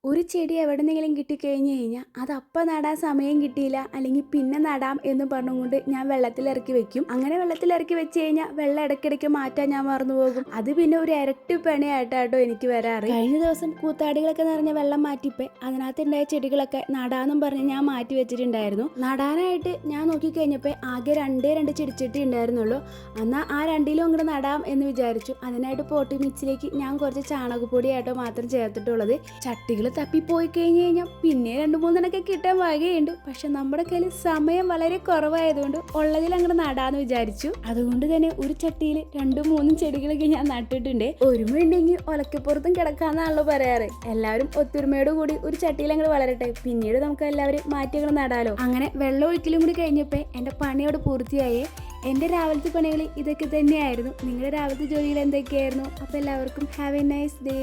ഒരു ചെടി എവിടെന്നെങ്കിലും കിട്ടിക്കഴിഞ്ഞ് കഴിഞ്ഞാൽ അത് അപ്പം നടാൻ സമയം കിട്ടിയില്ല, അല്ലെങ്കിൽ പിന്നെ നടാം എന്ന് പറഞ്ഞുകൊണ്ട് ഞാൻ വെള്ളത്തിലിറക്കി വെക്കും. അങ്ങനെ വെള്ളത്തിലിറക്കി വെച്ച് കഴിഞ്ഞാൽ വെള്ളം ഇടയ്ക്കിടയ്ക്ക് മാറ്റാൻ ഞാൻ മറന്നു പോകും. അത് പിന്നെ ഒരു ഇരട്ടി പണിയായിട്ടാട്ടോ എനിക്ക് വരാറ്. കഴിഞ്ഞ ദിവസം കൂത്താടികളൊക്കെ നിറഞ്ഞ വെള്ളം മാറ്റിപ്പോ അതിനകത്തുണ്ടായ ചെടികളൊക്കെ നടാന്നും പറഞ്ഞ് ഞാൻ മാറ്റി വെച്ചിട്ടുണ്ടായിരുന്നു. നടാനായിട്ട് ഞാൻ നോക്കിക്കഴിഞ്ഞപ്പോൾ ആകെ രണ്ട് ചെടിച്ചട്ടി ഉണ്ടായിരുന്നുള്ളൂ. എന്നാൽ ആ രണ്ടിലും അങ്ങോട്ട് നടാം എന്ന് വിചാരിച്ചു. അതിനായിട്ട് പോട്ടി മിക്സിലേക്ക് ഞാൻ കുറച്ച് ചാണകപ്പൊടിയായിട്ടോ മാത്രം ചേർത്തിട്ടുള്ളത്. ചട്ടികൾ തപ്പിപ്പോയി കഴിഞ്ഞാൽ പിന്നെ 2-3 കിട്ടാൻ വകയുണ്ട്. പക്ഷെ നമ്മുടെ കയ്യിൽ സമയം വളരെ കുറവായതുകൊണ്ട് ഉള്ളതിൽ അങ്ങോട്ട് നടാന്ന് വിചാരിച്ചു. അതുകൊണ്ട് തന്നെ ഒരു ചട്ടിയിൽ 2-3 ചെടികളൊക്കെ ഞാൻ നട്ടിട്ടുണ്ട്. ഒരുമയുണ്ടെങ്കിൽ ഒലക്കപ്പുറത്തും കിടക്കാന്നാണല്ലോ പറയാറ്. എല്ലാവരും ഒത്തൊരുമയോട് കൂടി ഒരു ചട്ടിയിൽ അങ്ങോട്ട് വളരട്ടെ, പിന്നീട് നമുക്ക് എല്ലാവരും മാറ്റി അങ്ങോട്ട് നടാലോ. അങ്ങനെ വെള്ളം ഒഴിക്കലും കൂടി കഴിഞ്ഞപ്പോൾ എൻ്റെ പണിയോട് പൂർത്തിയായേ. എൻ്റെ രാവിലത്തെ പണികൾ ഇതൊക്കെ തന്നെയായിരുന്നു. നിങ്ങളുടെ രാവിലത്തെ ജോലികൾ എന്തൊക്കെയായിരുന്നു? അപ്പോൾ എല്ലാവർക്കും ഹാവ് എ നൈസ് ഡേ.